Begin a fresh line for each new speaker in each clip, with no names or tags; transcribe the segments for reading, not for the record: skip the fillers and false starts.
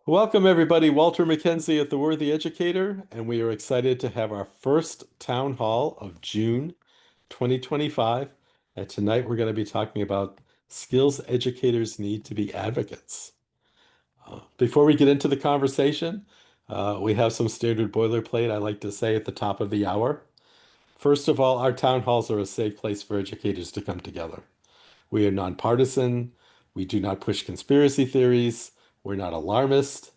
Welcome, everybody. Walter McKenzie at The Worthy Educator, and we are excited to have our first town hall of June 2025. And tonight we're going to be talking about skills educators need to be advocates. Before we get into the conversation, we have some standard boilerplate I like to say at the top of the hour. First of all, our town halls are a safe place for educators to come together. We are nonpartisan. We do not push conspiracy theories. We're not alarmist.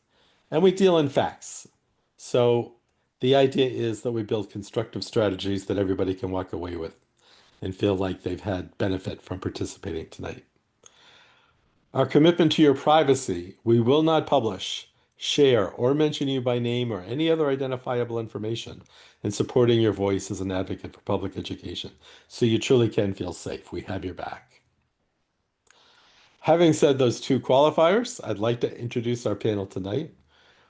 And we deal in facts. So the idea is that we build constructive strategies that everybody can walk away with and feel like they've had benefit from participating tonight. Our commitment to your privacy: we will not publish, share, or mention you by name or any other identifiable information in supporting your voice as an advocate for public education. So you truly can feel safe. We have your back. Having said those two qualifiers, I'd like to introduce our panel tonight.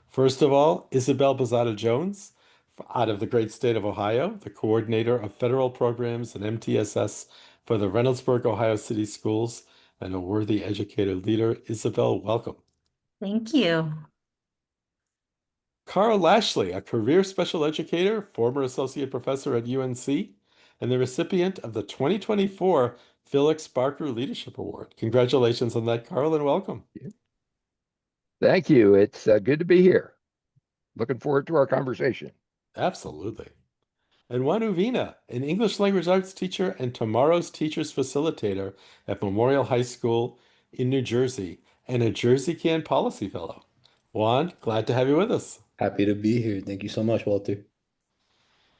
First of all, Isabel Bozada-Jones, out of the great state of Ohio, the coordinator of federal programs and MTSS for the Reynoldsburg, Ohio City Schools, and a worthy educator leader. Isabel, welcome.
Thank you.
Carl Lashley, a career special educator, former associate professor at UNC, and the recipient of the 2024 Felix Barker Leadership Award. Congratulations on that, Carl, and welcome.
Thank you. It's good to be here. Looking forward to our conversation.
Absolutely. And Juan Ouviña, an English language arts teacher and Tomorrow's Teachers Facilitator at Memorial High School in New Jersey, and a Jersey Can Policy Fellow. Juan, glad to have you with us.
Happy to be here. Thank you so much, Walter.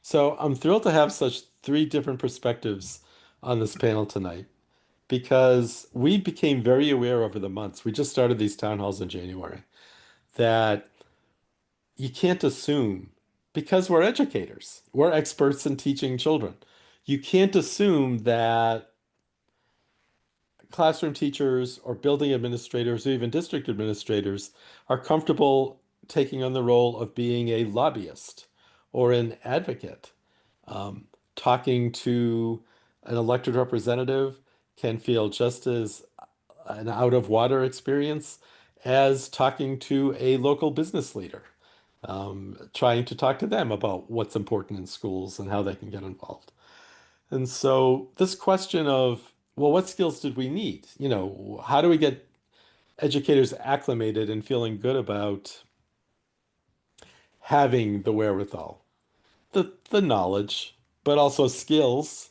So I'm thrilled to have such three different perspectives on this panel tonight because we became very aware over the months. We just started these town halls in January that you can't assume, because we're educators, we're experts in teaching children. You can't assume that classroom teachers or building administrators or even district administrators are comfortable taking on the role of being a lobbyist or an advocate. Um, Talking to an elected representative can feel just as an out of water experience as talking to a local business leader, trying to talk to them about what's important in schools and how they can get involved. And so this question of, well, what skills did we need? How do we get educators acclimated and feeling good about having the wherewithal, the knowledge, but also skills,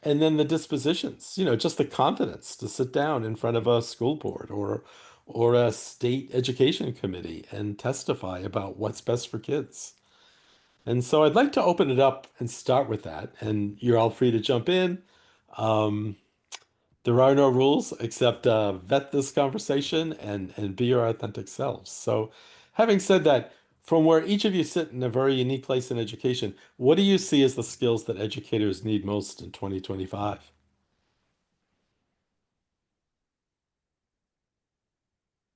and then the dispositions, just the confidence to sit down in front of a school board or a state education committee and testify about what's best for kids. And so I'd like to open it up and start with that, and you're all free to jump in. Um, There are no rules except vet this conversation and be your authentic selves. So, having said that, from where each of you sit in a very unique place in education, what do you see as the skills that educators need most in 2025?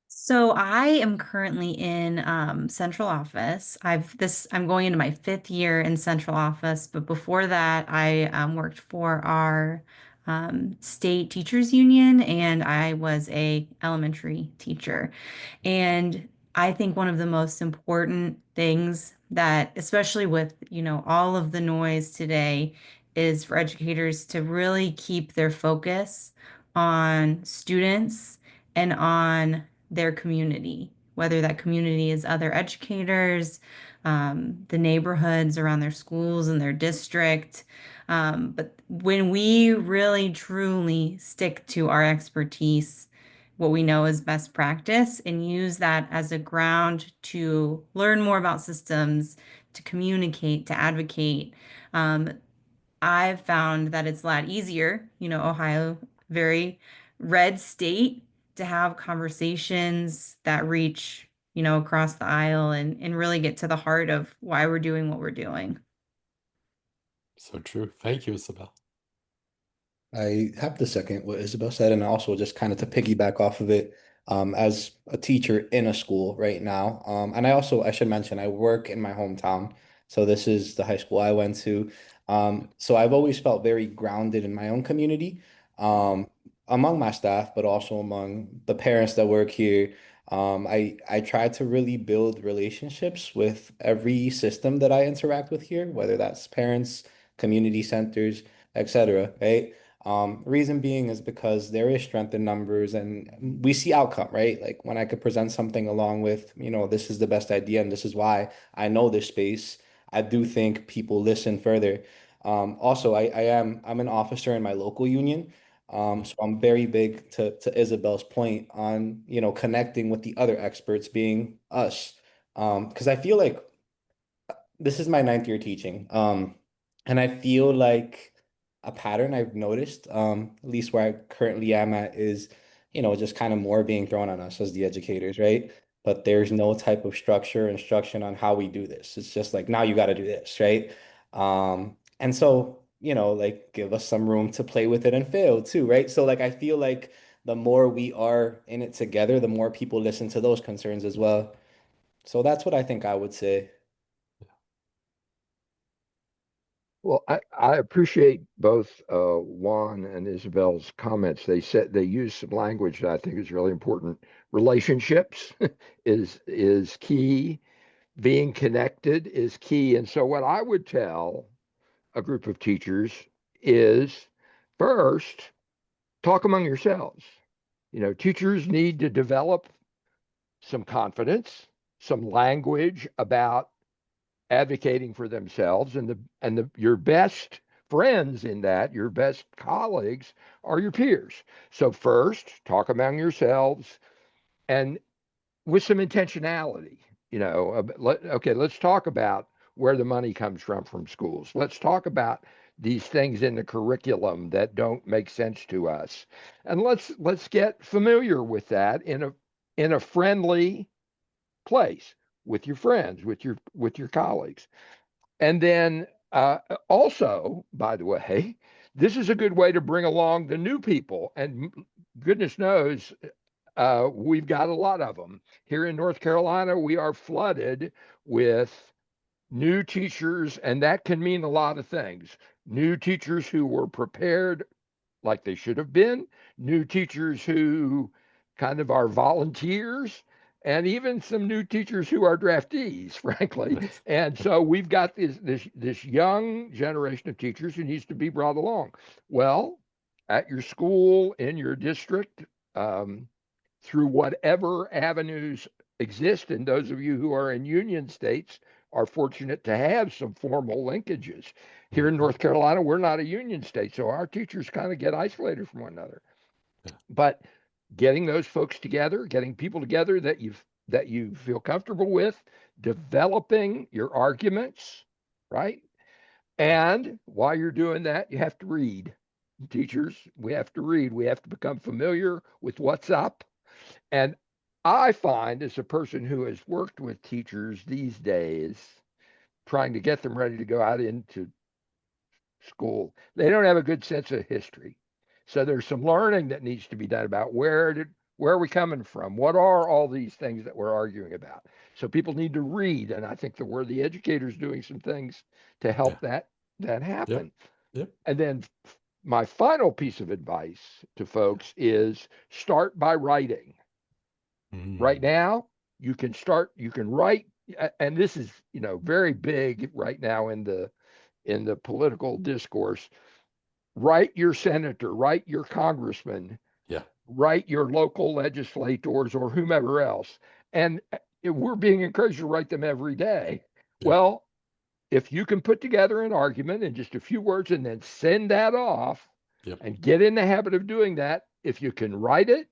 So I am currently in central office. I'm going into my fifth year in central office, but before that, I worked for our state teachers union, and I was a elementary teacher. And I think one of the most important things that, especially with, all of the noise today, is for educators to really keep their focus on students and on their community, whether that community is other educators, the neighborhoods around their schools and their district. But when we really truly stick to our expertise, what we know is best practice, and use that as a ground to learn more about systems, to communicate, to advocate, um, I've found that it's a lot easier, Ohio, very red state, to have conversations that reach, across the aisle and really get to the heart of why we're doing what we're doing.
So true. Thank you, Isabel.
I have to second what Isabel said, and also just kind of to piggyback off of it, as a teacher in a school right now. And I should mention, I work in my hometown. So this is the high school I went to. So I've always felt very grounded in my own community, among my staff, but also among the parents that work here, I try to really build relationships with every system that I interact with here, whether that's parents, community centers, etc. Right? Reason being is because there is strength in numbers and we see outcome, right? Like when I could present something along with, this is the best idea and this is why I know this space, I do think people listen further. Also, I'm an officer in my local union. So I'm very big to Isabel's point on, connecting with the other experts being us. Because I feel like this is my ninth year teaching. And I feel like a pattern I've noticed, at least where I currently am at, is, just kind of more being thrown on us as the educators, right? But there's no type of structure, instruction on how we do this. It's just like, now you got to do this, right? And so, like give us some room to play with it and fail too, right? So like I feel like the more we are in it together, the more people listen to those concerns as well. So that's what I think I would say.
Well, I appreciate both Juan and Isabel's comments. They use some language that I think is really important. Relationships is key. Being connected is key. And so what I would tell a group of teachers is first, talk among yourselves. Teachers need to develop some confidence, some language about advocating for themselves, and your best friends in that, your best colleagues are your peers. So first, talk among yourselves and with some intentionality. Okay, let's talk about where the money comes from schools. Let's talk about these things in the curriculum that don't make sense to us, and let's get familiar with that in a friendly place with your friends, with your colleagues. And then also, by the way, this is a good way to bring along the new people. And goodness knows, we've got a lot of them. Here in North Carolina, we are flooded with new teachers, and that can mean a lot of things. New teachers who were prepared like they should have been, new teachers who kind of are volunteers, and even some new teachers who are draftees, frankly. And so we've got this young generation of teachers who needs to be brought along. Well, at your school, in your district, um, through whatever avenues exist, and those of you who are in union states are fortunate to have some formal linkages. Here in
Mhm.
North Carolina, we're not a union state, so our teachers kind of get isolated from one another.
Yeah.
But getting those folks together, getting people together that you feel comfortable with, developing your arguments, right? And while you're doing that, you have to read. Teachers, we have to read. We have to become familiar with what's up. And I find, as a person who has worked with teachers these days, trying to get them ready to go out into school, they don't have a good sense of history. So there's some learning that needs to be done about where are we coming from? What are all these things that we're arguing about? So people need to read, and I think that we're the educators doing some things to
Yeah.
help that
Yep.
happen.
Yep.
And then my final piece of advice to folks is start by writing. Right
Mm.
now, you can write, and this is, very big right now in the political discourse. Write your senator, write your congressman,
Yeah.
write your local legislators or whomever else. And we're being encouraged to write them every day.
Yep.
Well, if you can put together an argument in just a few words and then send that off
Yep.
and get in the habit of doing that, if you can write it,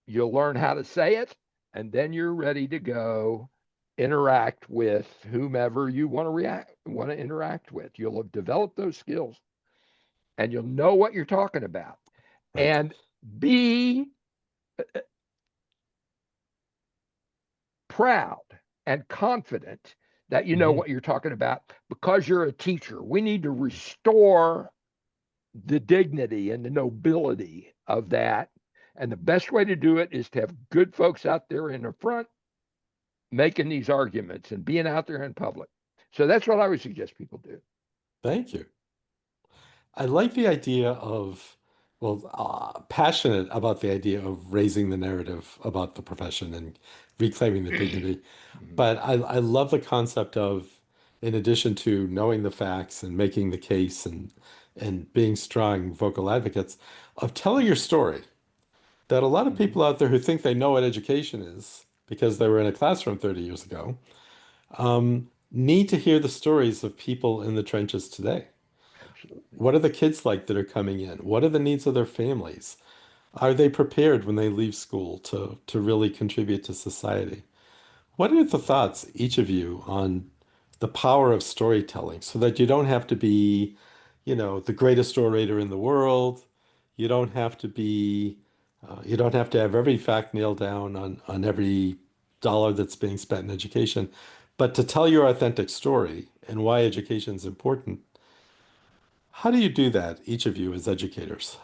you'll learn how to say it, and then you're ready to go interact with whomever you want to interact with. You'll have developed those skills and you'll know what you're talking about.
Right.
And be proud and confident that you know
Hmm.
what you're talking about because you're a teacher. We need to restore the dignity and the nobility of that. And the best way to do it is to have good folks out there in the front making these arguments and being out there in public. So that's what I would suggest people do.
Thank you. I like the idea of well, passionate about the idea of raising the narrative about the profession and reclaiming the dignity.
Mhm.
But I love the concept of, in addition to knowing the facts and making the case and being strong vocal advocates, of telling your story. That a lot of
Mhm.
people out there who think they know what education is because they were in a classroom 30 years ago, need to hear the stories of people in the trenches today.
Absolutely.
What are the kids like that are coming in? What are the needs of their families? Are they prepared when they leave school to really contribute to society? What are the thoughts, each of you, on the power of storytelling so that you don't have to be, the greatest orator in the world? You don't have to be, you don't have to have every fact nailed down on every dollar that's being spent in education, but to tell your authentic story and why education is important. How do you do that, each of you as educators?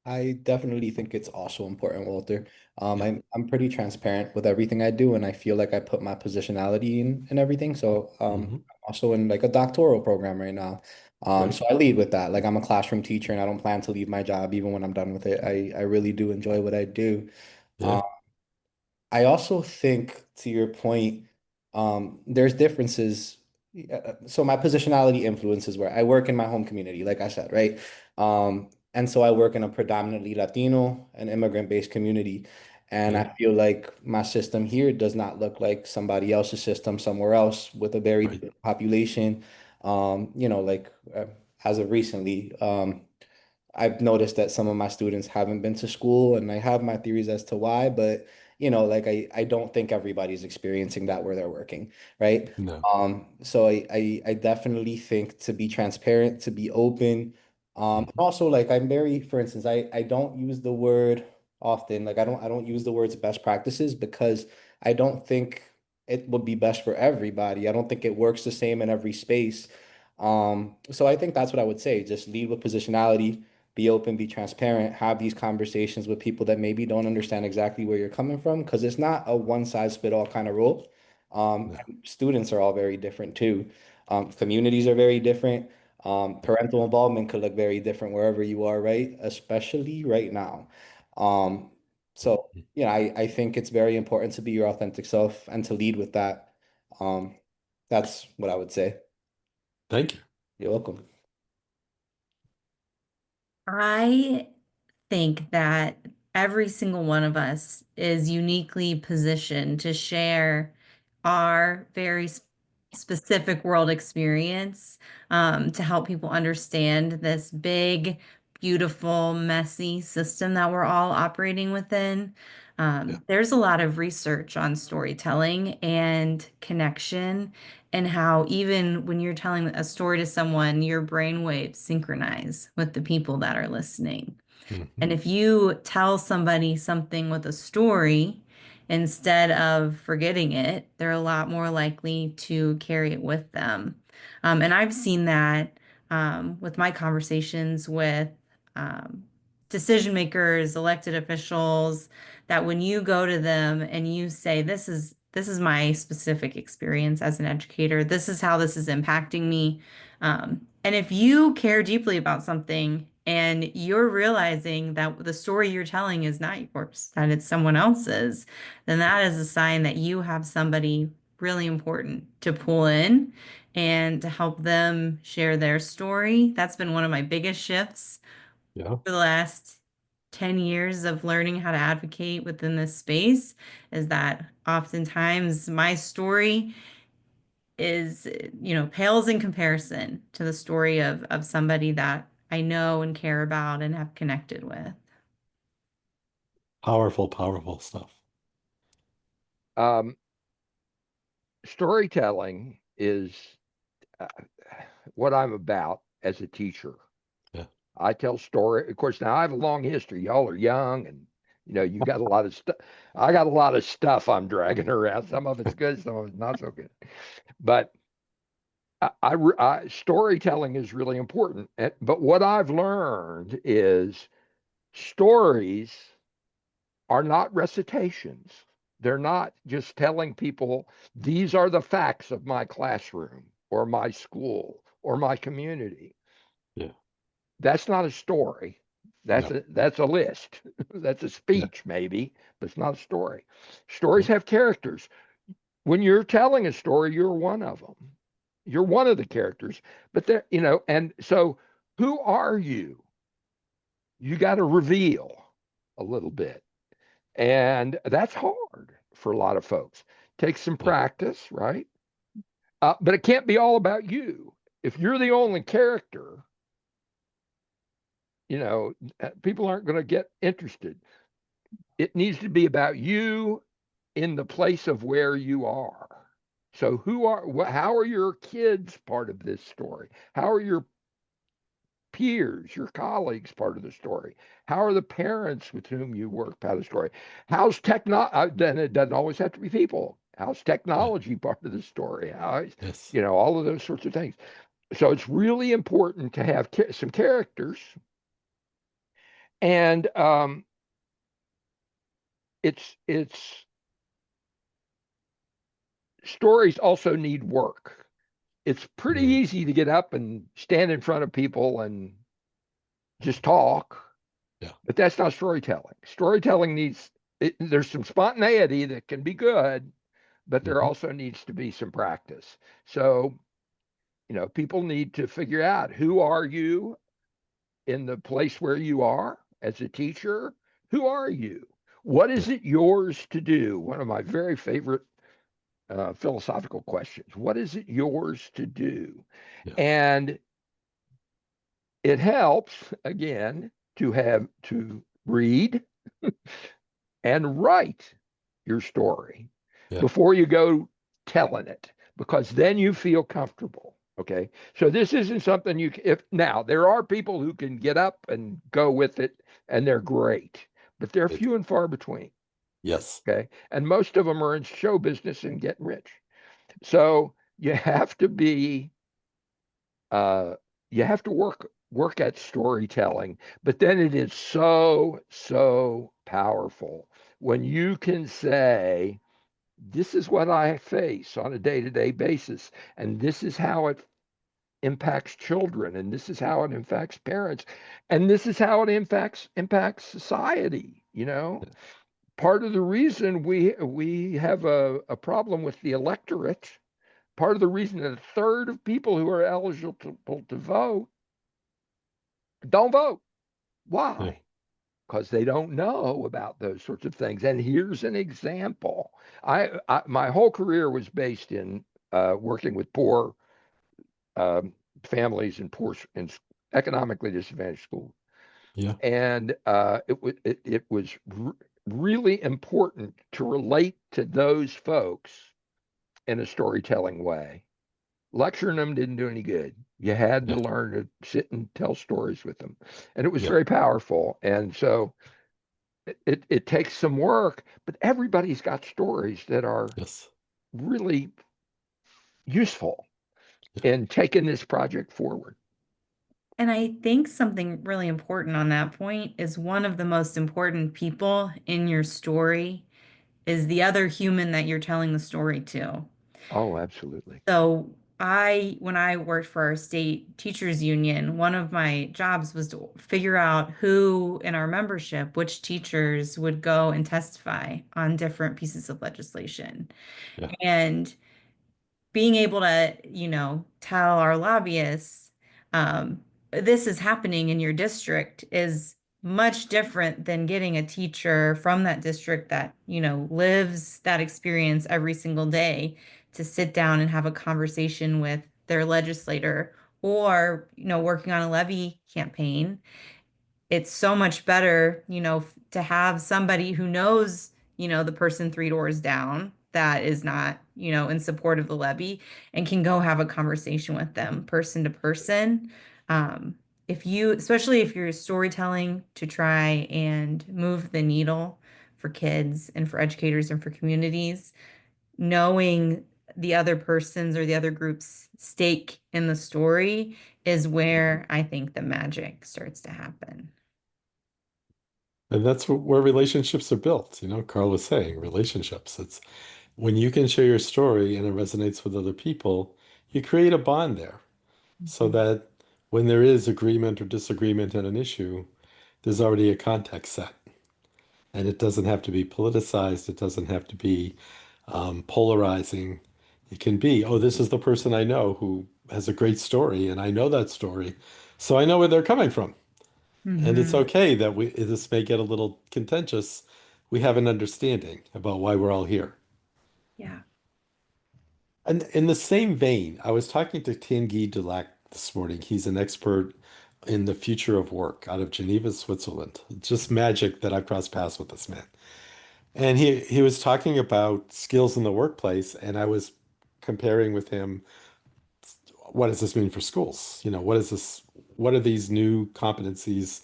I definitely think it's also important, Walter.
Yeah,
I'm pretty transparent with everything I do, and I feel like I put my positionality in everything. So
hmm
I'm also in like a doctoral program right now.
Great.
So I lead with that. Like I'm a classroom teacher, and I don't plan to leave my job even when I'm done with it. I really do enjoy what I do.
Yeah,
I also think, to your point, there's differences. So my positionality influences where I work in my home community, like I said, right? And so I work in a predominantly Latino and immigrant-based community. And
yeah,
I feel like my system here does not look like somebody else's system somewhere else with a very
right.
different population. Like as of recently, I've noticed that some of my students haven't been to school, and I have my theories as to why, but like I don't think everybody's experiencing that where they're working, right?
No.
So I definitely think to be transparent, to be open, and
Mhm.
also like I'm very, for instance, I don't use the word often, like I don't use the words best practices because I don't think it would be best for everybody. I don't think it works the same in every space. So I think that's what I would say. Just lead with positionality, be open, be transparent, have these conversations with people that maybe don't understand exactly where you're coming from, because it's not a one size fit all kind of rule.
No.
And students are all very different too. Communities are very different. Parental involvement could look very different wherever you are, right? Especially right now. Um, so, I think it's very important to be your authentic self and to lead with that. Um, that's what I would say.
Thank you.
You're welcome.
I think that every single one of us is uniquely positioned to share our very specific world experience, to help people understand this big, beautiful, messy system that we're all operating within.
Yeah.
There's a lot of research on storytelling and connection, and how even when you're telling a story to someone, your brain waves synchronize with the people that are listening.
Mhm.
And if you tell somebody something with a story instead of forgetting it, they're a lot more likely to carry it with them. And I've seen that with my conversations with um, decision makers, elected officials, that when you go to them and you say, this is my specific experience as an educator, this is how this is impacting me. And if you care deeply about something and you're realizing that the story you're telling is not yours, that it's someone else's, then that is a sign that you have somebody really important to pull in and to help them share their story. That's been one of my biggest shifts
Yeah.
for the last 10 years of learning how to advocate within this space, is that oftentimes my story is, pales in comparison to the story of somebody that I know and care about and have connected with.
Powerful, powerful stuff.
Um, Storytelling is uh, what I'm about as a teacher.
Yeah.
I tell story. Of course, now I have a long history. Y'all are young, and you got a lot of stuff. I got a lot of stuff I'm dragging around. Some of it's good, some of it's not so good. But storytelling is really important. But what I've learned is stories are not recitations. They're not just telling people these are the facts of my classroom or my school or my community.
Yeah.
That's not a story.
No.
That's a list. That's a
Yeah.
speech maybe, but it's not a story. Stories
No.
have characters. When you're telling a story, you're one of them. You're one of the characters. But there, and so who are you? You got to reveal a little bit. And that's hard for a lot of folks. Takes some
Yeah.
practice, right? But it can't be all about you. If you're the only character, people aren't going to get interested. It needs to be about you in the place of where you are. So how are your kids part of this story? How are your peers, your colleagues part of the story? How are the parents with whom you work part of the story? How's then it doesn't always have to be people. How's
Yeah.
technology part of the story?
Yes.
All of those sorts of things. So it's really important to have some characters, and it's stories also need work. It's pretty
Mm.
easy to get up and stand in front of people and just talk,
Yeah.
but that's not storytelling. Storytelling there's some spontaneity that can be good, but there
Hmm.
also needs to be some practice. So, people need to figure out, who are you in the place where you are as a teacher? Who are you? What
Yeah.
is it yours to do? One of my very favorite philosophical questions. What is it yours to do?
Yeah.
And it helps, again, to read and write your story
Yeah.
before you go telling it, because then you feel comfortable. Okay. So this isn't something if now there are people who can get up and go with it, and they're great, but they're
It,
few and far between.
yes.
Okay. And most of them are in show business and getting rich. So uh, you have to work at storytelling, but then it is so powerful when you can say, this is what I face on a day-to-day basis, and this is how it impacts children, and this is how it impacts parents, and this is how it impacts society.
Yeah.
Part of the reason we have a problem with the electorate, part of the reason that a third of people who are eligible to vote don't vote.
Yeah.
Why? Because they don't know about those sorts of things. And here's an example. My whole career was based in working with poor um, families and poor and economically disadvantaged schools.
Yeah.
And it was really important to relate to those folks in a storytelling way. Lecturing them didn't do any good. You had to
Yeah.
learn to sit and tell stories with them. And it was
Yeah.
very powerful. And so it takes some work, but everybody's got stories that are
Yes.
really useful
Yeah.
in taking this project forward.
And I think something really important on that point is one of the most important people in your story is the other human that you're telling the story to.
Oh, absolutely.
So when I worked for our state teachers union, one of my jobs was to figure out who in our membership, which teachers would go and testify on different pieces of legislation.
Yeah.
And being able to, tell our lobbyists, this is happening in your district is much different than getting a teacher from that district that, lives that experience every single day to sit down and have a conversation with their legislator or, working on a levy campaign. It's so much better, to have somebody who knows, the person three doors down that is not, in support of the levy and can go have a conversation with them person to person. Um, especially if you're storytelling to try and move the needle for kids and for educators and for communities, knowing the other person's or the other group's stake in the story is where I think the magic starts to happen.
And that's where relationships are built. Carl was saying relationships. It's when you can share your story and it resonates with other people, you create a bond there so
Mhm.
that when there is agreement or disagreement on an issue, there's already a context set. And it doesn't have to be politicized. It doesn't have to be polarizing. It can be, oh, this is the person I know who has a great story, and I know that story. So I know where they're coming from. And it's
Mhm.
okay that this may get a little contentious. We have an understanding about why we're all here.
Yeah.
And in the same vein, I was talking to Tanguy Dulac this morning. He's an expert in the future of work out of Geneva, Switzerland. It's just magic that I've crossed paths with this man. And he was talking about skills in the workplace, and I was comparing with him, what does this mean for schools? What is this? What are these new competencies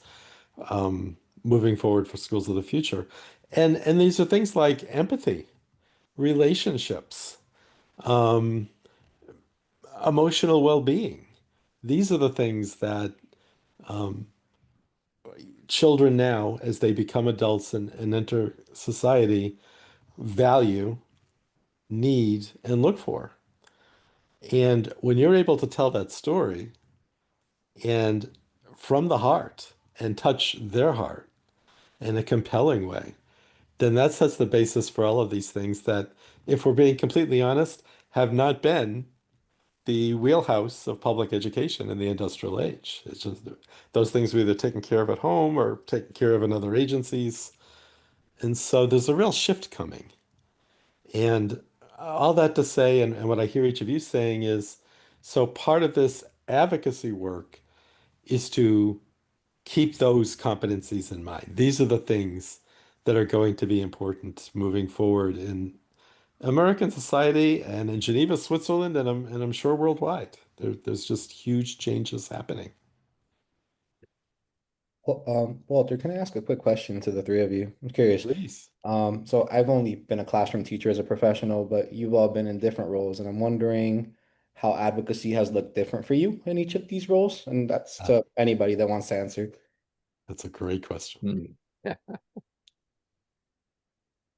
moving forward for schools of the future? And these are things like empathy, relationships, um, emotional well-being. These are the things that um, children now, as they become adults and enter society, value, need, and look for. And when you're able to tell that story and from the heart and touch their heart in a compelling way, then that sets the basis for all of these things that, if we're being completely honest, have not been the wheelhouse of public education in the industrial age. It's just those things were either taken care of at home or taken care of in other agencies. And so there's a real shift coming. And all that to say, and what I hear each of you saying is, so part of this advocacy work is to keep those competencies in mind. These are the things that are going to be important moving forward in American society and in Geneva, Switzerland, and I'm sure worldwide. There's just huge changes happening.
Well, Walter, can I ask a quick question to the three of you? I'm curious.
Please.
So I've only been a classroom teacher as a professional, but you've all been in different roles, and I'm wondering how advocacy has looked different for you in each of these roles. And that's
Ah,
to anybody that wants to answer.
that's a great question.
Hmm. Yeah.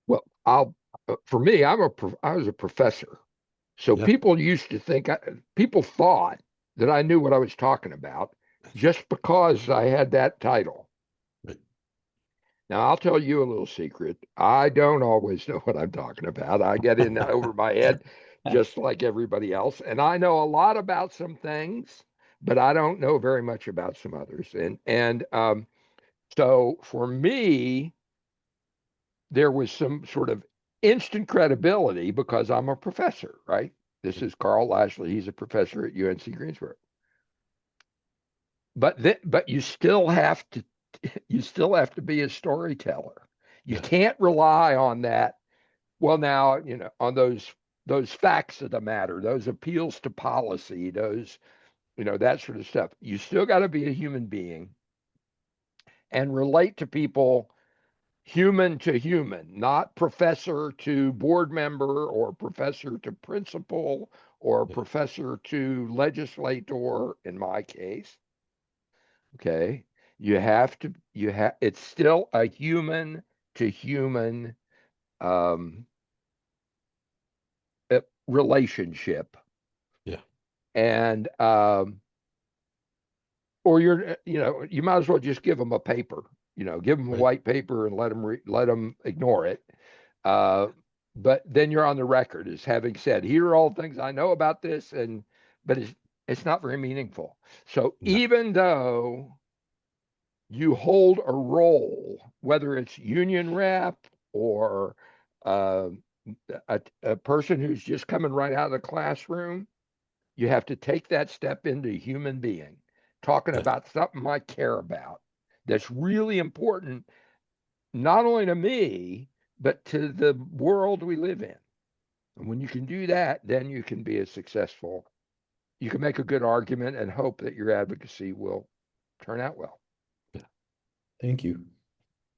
Well, for me, I was a professor. So
Yeah.
people thought that I knew what I was talking about just because I had that title.
Right.
Now, I'll tell you a little secret. I don't always know what I'm talking about. I get in over my head just like everybody else. And I know a lot about some things, but I don't know very much about some others. So for me, there was some sort of instant credibility because I'm a professor, right? This is Carl Lashley. He's a professor at UNC Greensboro. But you still have to be a storyteller. You
Yeah.
can't rely on that. Well, now, on those facts of the matter, those appeals to policy, those, that sort of stuff. You still got to be a human being and relate to people human to human, not professor to board member or professor to principal or
Yeah.
professor to legislator in my case. Okay. It's still a human to human um, relationship.
Yeah.
And, or you might as well just give them a paper, give them a
Right.
white paper and let them ignore it. Uh, but then you're on the record as having said, here are all the things I know about this, but it's not very meaningful. So
No.
even though you hold a role, whether it's union rep or uh, a person who's just coming right out of the classroom, you have to take that step into human being, talking
Yeah.
about something I care about that's really important, not only to me, but to the world we live in. And when you can do that, then you can be you can make a good argument and hope that your advocacy will turn out well.
Yeah.
Thank you.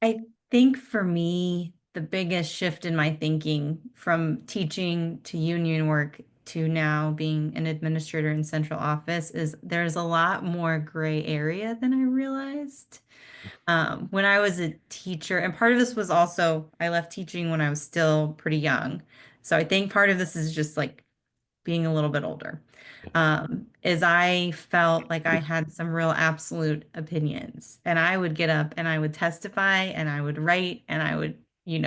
I think for me, the biggest shift in my thinking from teaching to union work to now being an administrator in central office is there's a lot more gray area than I realized. When I was a teacher, and part of this was also I left teaching when I was still pretty young. So I think part of this is just like being a little bit older, is I felt like I had some real absolute opinions. And I would get up and I would testify and I would write and I would,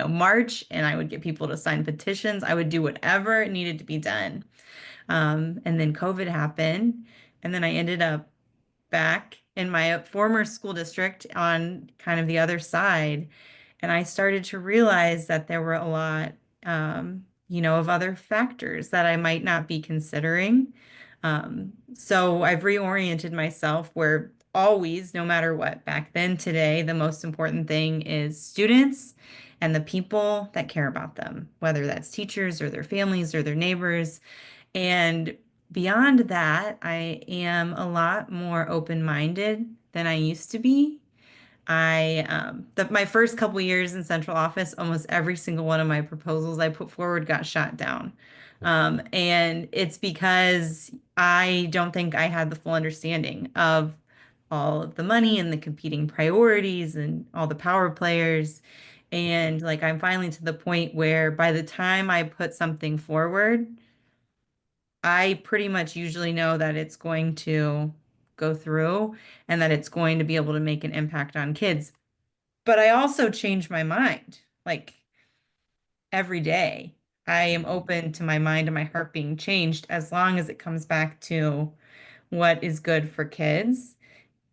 march and I would get people to sign petitions. I would do whatever needed to be done. And then COVID happened. And then I ended up back in my former school district on kind of the other side. And I started to realize that there were a lot, of other factors that I might not be considering. So I've reoriented myself where always, no matter what, back then, today, the most important thing is students and the people that care about them, whether that's teachers or their families or their neighbors. And beyond that, I am a lot more open-minded than I used to be. My first couple years in central office, almost every single one of my proposals I put forward got shot down. And it's because I don't think I had the full understanding of all of the money and the competing priorities and all the power players. And like, I'm finally to the point where by the time I put something forward, I pretty much usually know that it's going to go through and that it's going to be able to make an impact on kids. But I also change my mind like every day. I am open to my mind and my heart being changed as long as it comes back to what is good for kids.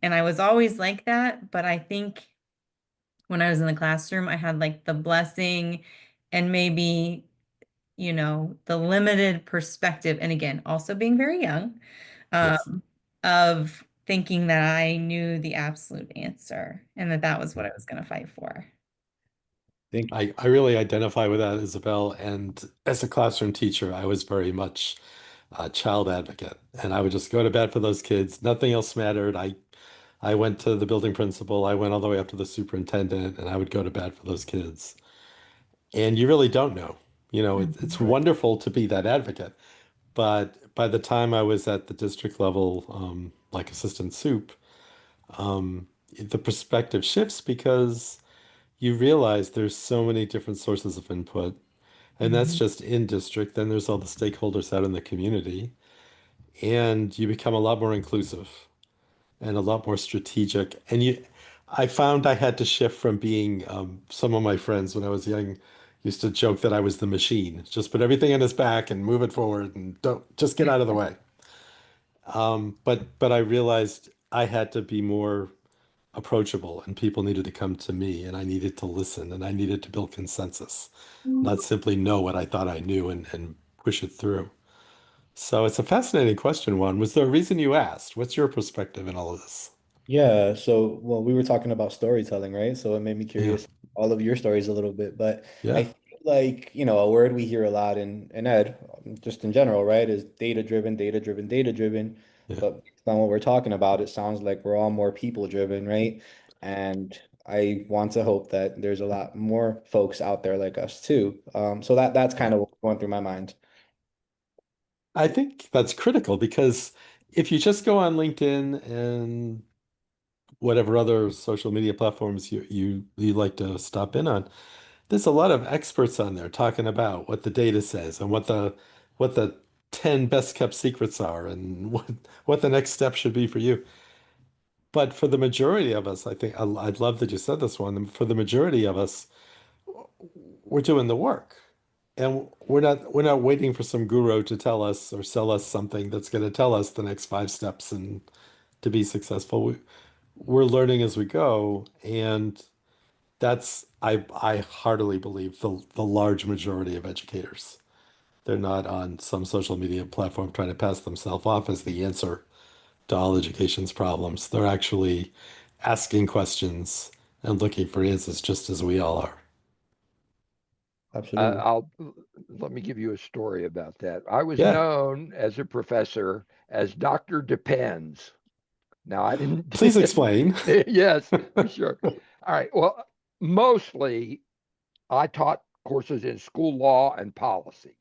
And I was always like that, but I think when I was in the classroom, I had like the blessing and maybe, the limited perspective. And again, also being very young,
Yes.
of thinking that I knew the absolute answer and that that was what I was going to fight for.
Think
I really identify with that, Isabel. And as a classroom teacher, I was very much a child advocate, and I would just go to bat for those kids. Nothing else mattered. I went to the building principal. I went all the way up to the superintendent, and I would go to bat for those kids. And you really don't know. It's
Mhm.
right.
wonderful to be that advocate. But by the time I was at the district level, like assistant soup, the perspective shifts because you realize there's so many different sources of input. And that's
Mhm.
just in district. Then there's all the stakeholders out in the community. And you become a lot more inclusive and a lot more strategic. I found I had to shift from being, some of my friends when I was young used to joke that I was the machine. Just put everything in his back and move it forward and don't just get out of the way. But I realized I had to be more approachable and people needed to come to me and I needed to listen and I needed to build consensus, not simply know what I thought I knew and push it through. So it's a fascinating question, Juan. Was there a reason you asked? What's your perspective in all of this?
Yeah, so well, we were talking about storytelling, right? So it made me
Yeah,
curious all of your stories a little bit. But I
yeah,
think like, a word we hear a lot in ed, just in general, right, is data driven, data driven, data driven.
yeah.
But based on what we're talking about, it sounds like we're all more people driven, right? And I want to hope that there's a lot more folks out there like us too. So that's
Yeah.
kind of what's going through my mind.
I think that's critical because if you just go on LinkedIn and whatever other social media platforms you like to stop in on, there's a lot of experts on there talking about what the data says and what the 10 best kept secrets are and what the next step should be for you. But for the majority of us, I think I'd love that you said this one. For the majority of us, we're doing the work. And we're not waiting for some guru to tell us or sell us something that's going to tell us the next 5 steps and to be successful. We're learning as we go, and that's I heartily believe the large majority of educators. They're not on some social media platform trying to pass themselves off as the answer to all education's problems. They're actually asking questions and looking for answers just as we all are.
Absolutely.
I'll let me give you a story about that. I was
Yeah,
known as a professor as Dr. Depends. Now, I didn't,
please explain.
yes, for sure. All right. Well, mostly I taught courses in school law and policy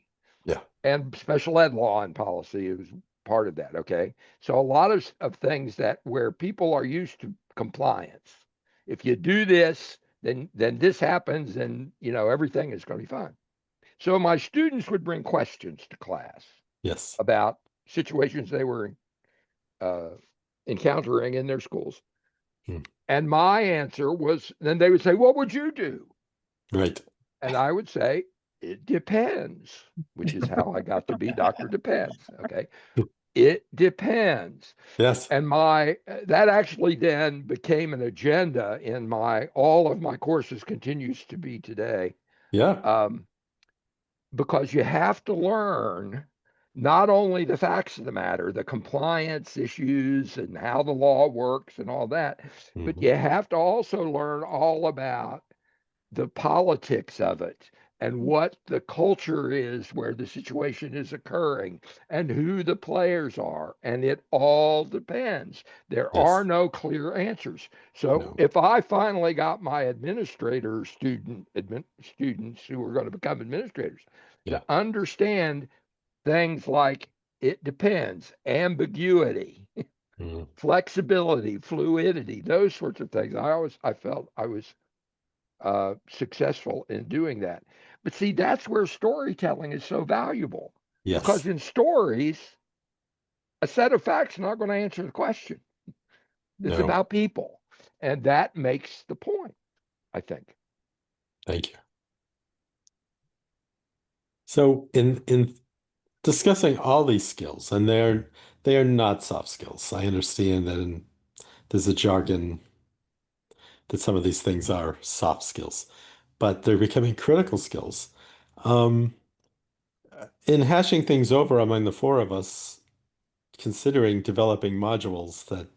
Yeah,
and special ed law and policy is part of that. Okay. So a lot of things that where people are used to compliance. If you do this, then this happens and everything is going to be fine. So my students would bring questions to class.
Yes.
about situations they were encountering in their schools.
Hmm.
And my answer was, then they would say, what would you do?
Right.
And I would say, it depends, which is how I got to be Dr. Depends. Okay. It depends.
Yes.
And that actually then became an agenda in all of my courses, continues to be today.
Yeah.
Because you have to learn not only the facts of the matter, the compliance issues and how the law works and all that, but
Hmm.
you have to also learn all about the politics of it and what the culture is where the situation is occurring and who the players are. And it all depends. There are
Yes.
no clear answers. So
No.
if I finally got my students who were going to become administrators
Yeah.
to understand things like it depends, ambiguity,
Mm.
flexibility, fluidity, those sorts of things, I felt I was successful in doing that. But see, that's where storytelling is so valuable, because
Yes.
in stories, a set of facts is not going to answer the question. It's
No.
about people. And that makes the point, I think.
Thank you. So in discussing all these skills, and they are not soft skills. I understand that there's a jargon that some of these things are soft skills, but they're becoming critical skills. Um, in hashing things over among the four of us, considering developing modules that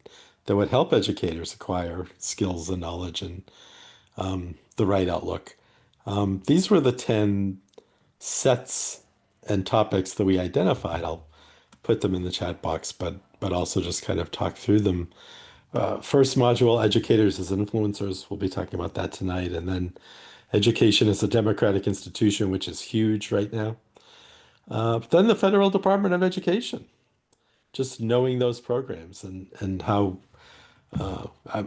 would help educators acquire skills and knowledge and the right outlook. These were the 10 sets and topics that we identified. I'll put them in the chat box, but also just kind of talk through them. First module, educators as influencers. We'll be talking about that tonight. And then education as a democratic institution, which is huge right now. Then the Federal Department of Education, just knowing those programs and how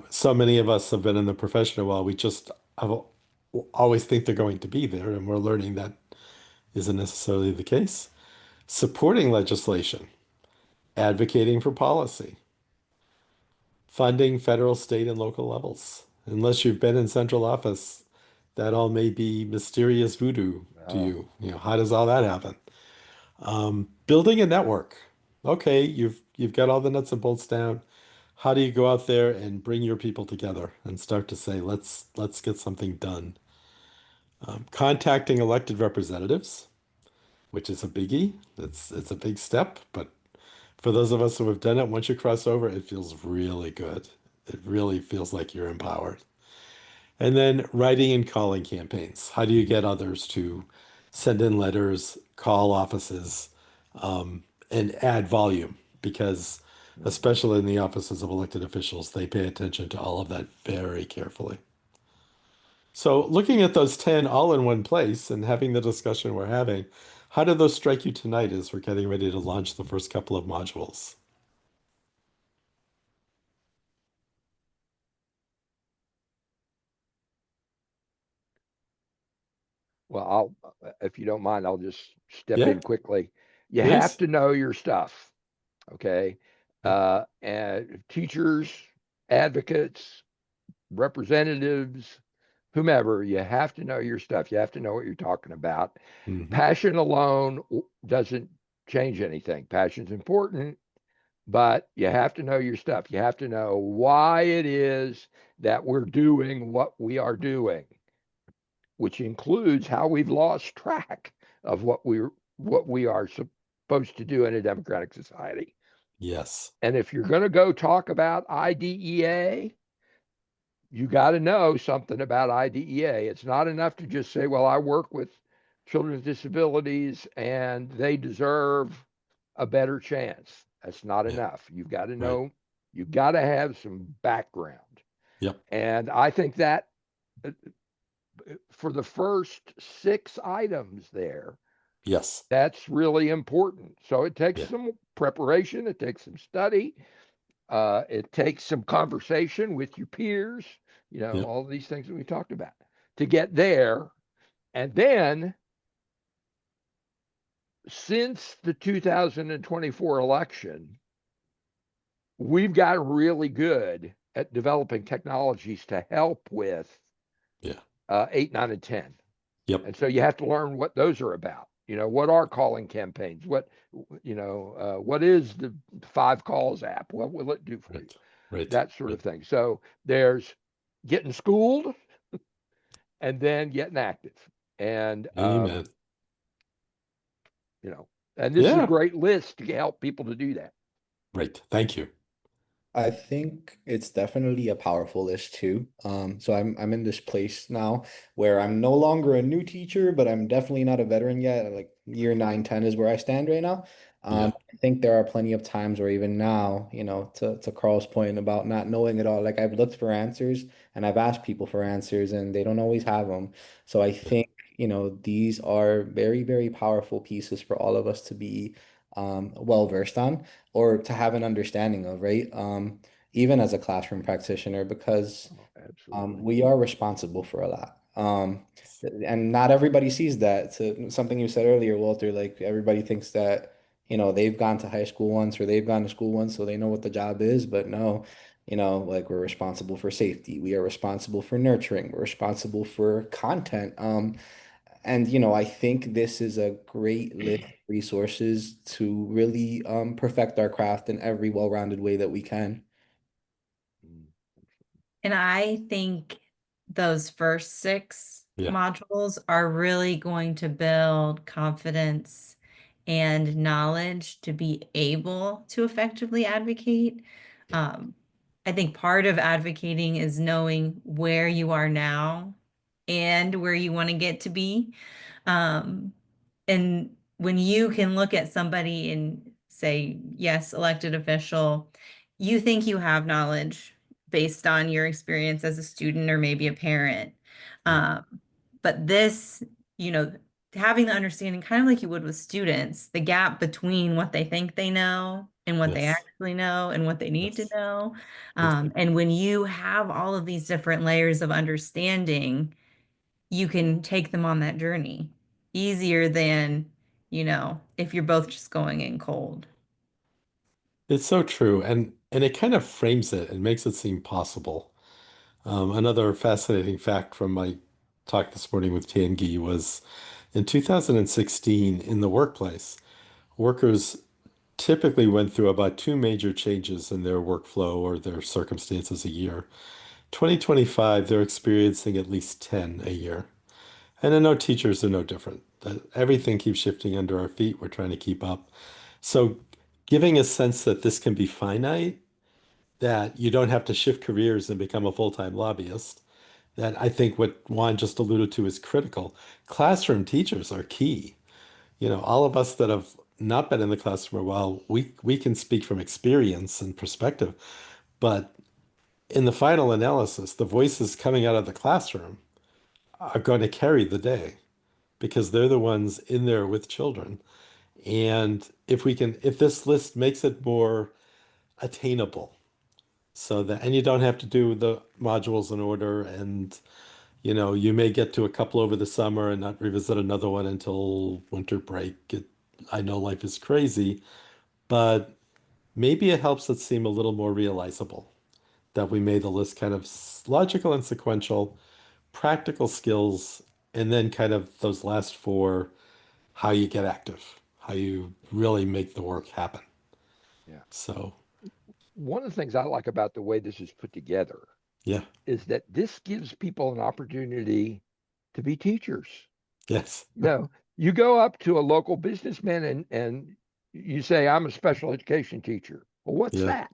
so many of us have been in the profession a while. We just always think they're going to be there, and we're learning that isn't necessarily the case. Supporting legislation, advocating for policy, funding federal, state, and local levels. Unless you've been in central office, that all may be mysterious voodoo to
Oh,
you. You know, how does all that happen? Building a network. Okay, you've got all the nuts and bolts down. How do you go out there and bring your people together and start to say, let's get something done? Contacting elected representatives, which is a biggie. It's a big step, but for those of us who have done it, once you cross over, it feels really good. It really feels like you're empowered. And then writing and calling campaigns. How do you get others to send in letters, call offices, and add volume? Because
mhm.
especially in the offices of elected officials, they pay attention to all of that very carefully. So looking at those 10 all in one place and having the discussion we're having, how do those strike you tonight as we're getting ready to launch the first couple of modules?
Well, if you don't mind, I'll just step
Yeah,
in quickly. You have
please.
to know your stuff, okay?
Yeah.
And teachers, advocates, representatives, whomever, you have to know your stuff. You have to know what you're talking about.
Hmm.
Passion alone doesn't change anything. Passion's important, but you have to know your stuff. You have to know why it is that we're doing what we are doing, which includes how we've lost track of what we are supposed to do in a democratic society.
Yes.
And if you're going to go talk about IDEA, you got to know something about IDEA. It's not enough to just say, well, I work with children with disabilities and they deserve a better chance. That's not
Yeah.
enough. You've got to
Right.
know, you've got to have some background.
Yep.
And I think that uh, for the first 6 items there,
Yes.
that's really important. So it takes
Yeah.
some preparation, it takes some study, it takes some conversation with your peers,
Yep.
all these things that we talked about to get there. And then since the 2024 election, we've gotten really good at developing technologies to help with
Yeah.
8, 9, and 10.
Yep.
And so you have to learn what those are about. What are calling campaigns? What is the 5 calls app? What will it do for you?
Right. Right.
That sort
Right.
of thing. So there's getting schooled and then getting active. And
Amen.
and this is a
Yeah.
great list to help people to do that.
Right. Thank you.
I think it's definitely a powerful list too. So I'm in this place now where I'm no longer a new teacher, but I'm definitely not a veteran yet. Like year 9, 10 is where I stand right now.
Yeah.
I think there are plenty of times where even now, to Carl's point about not knowing it all, like I've looked for answers and I've asked people for answers and they don't always have them. So I
Yeah.
think, these are very, very powerful pieces for all of us to be well versed on or to have an understanding of, right? Even as a classroom practitioner, because
Oh, absolutely.
we are responsible for a lot. And not everybody sees that. So something you said earlier, Walter, like everybody thinks that, they've gone to high school once or they've gone to school once, so they know what the job is. But no, like we're responsible for safety. We are responsible for nurturing. We're responsible for content. And I think this is a great list of resources to really perfect our craft in every well-rounded way that we can.
Mm.
And I think those first 6
Yeah.
modules are really going to build confidence and knowledge to be able to effectively advocate.
Yeah.
Um, I think part of advocating is knowing where you are now and where you want to get to be. Um, and when you can look at somebody and say, yes, elected official, you think you have knowledge based on your experience as a student or maybe a parent.
Yeah.
Um, but this, having the understanding, kind of like you would with students, the gap between what they think they know and what they
Yes.
actually know and what they need to
Yes.
know.
Yes.
And when you have all of these different layers of understanding, you can take them on that journey easier than, if you're both just going in cold.
It's so true. And it kind of frames it and makes it seem possible. Another fascinating fact from my talk this morning with Tangi was in 2016 in the workplace, workers typically went through about 2 major changes in their workflow or their circumstances a year. 2025, they're experiencing at least 10 a year. And I know teachers are no different. Everything keeps shifting under our feet. We're trying to keep up. So, giving a sense that this can be finite, that you don't have to shift careers and become a full-time lobbyist, that I think what Juan just alluded to is critical. Classroom teachers are key. All of us that have not been in the classroom a while, we can speak from experience and perspective, but in the final analysis, the voices coming out of the classroom are going to carry the day because they're the ones in there with children. And if this list makes it more attainable, so that, and you don't have to do the modules in order, and you may get to a couple over the summer and not revisit another one until winter break. I know life is crazy, but maybe it helps it seem a little more realizable that we made the list kind of logical and sequential, practical skills, and then kind of those last 4, how you get active, how you really make the work happen.
Yeah.
So,
One of the things I like about the way this is put together
yeah,
is that this gives people an opportunity to be teachers.
yes,
You go up to a local businessman and you say, I'm a special education teacher. Well, what's
yeah,
that?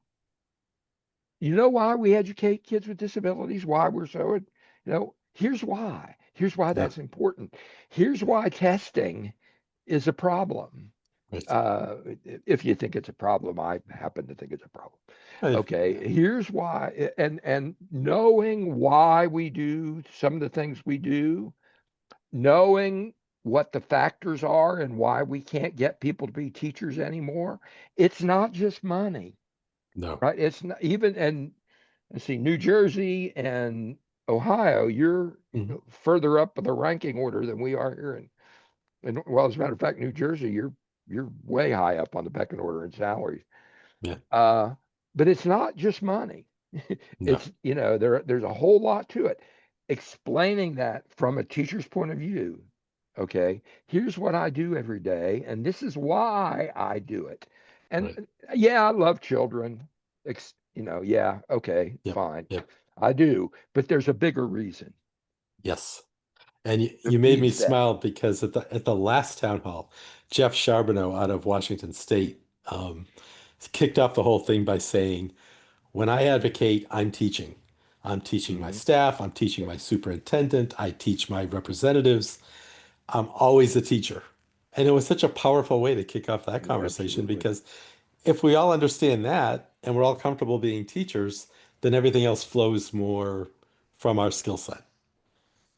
You know why we educate kids with disabilities? Why we're so, here's why. Here's why
yeah,
that's important. Here's why testing is a problem.
right.
Uh, if you think it's a problem, I happen to think it's a problem.
Yeah,
Okay, here's why, and knowing why we do some of the things we do, knowing what the factors are and why we can't get people to be teachers anymore. It's not just money,
no,
right? It's not even, and let's see, New Jersey and Ohio, you're
mhm,
further up the ranking order than we are here And well, as a matter of fact, New Jersey, you're way high up on the pecking order in salaries.
Yeah.
But it's not just money.
No.
It's, there's a whole lot to it. Explaining that from a teacher's point of view. Okay, here's what I do every day, and this is why I do it. And
Right.
yeah, I love children. Yeah, okay,
Yep.
fine.
Yep.
I do, but there's a bigger reason.
Yes. And
That
you made me
feeds that.
smile because at the last town hall, Jeff Charbonneau out of Washington State kicked off the whole thing by saying, when I advocate, I'm teaching. I'm teaching my
Hmm.
staff, I'm teaching my superintendent, I teach my representatives. I'm always a teacher. And it was such a powerful way to kick off that conversation
Absolutely.
because if we all understand that and we're all comfortable being teachers, then everything else flows more from our skill set.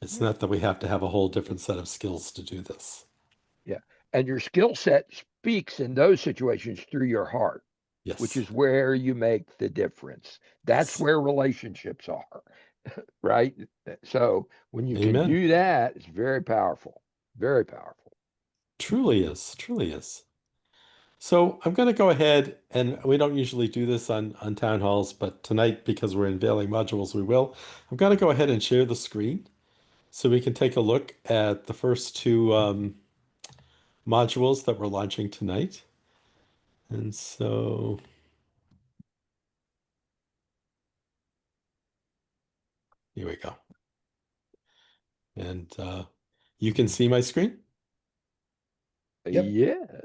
It's
Yeah.
not that we have to have a whole different set of skills to do this.
Yeah. And your skill set speaks in those situations through your heart, which
Yes.
is where you make the difference. That's
Yes.
where relationships are, right? So when you can
Amen.
do that, it's very powerful, very powerful.
Truly is. Truly is. So I'm going to go ahead, and we don't usually do this on town halls, but tonight, because we're unveiling modules, we will. I'm going to go ahead and share the screen so we can take a look at the first two modules that we're launching tonight. And so here we go. And you can see my screen?
Yep.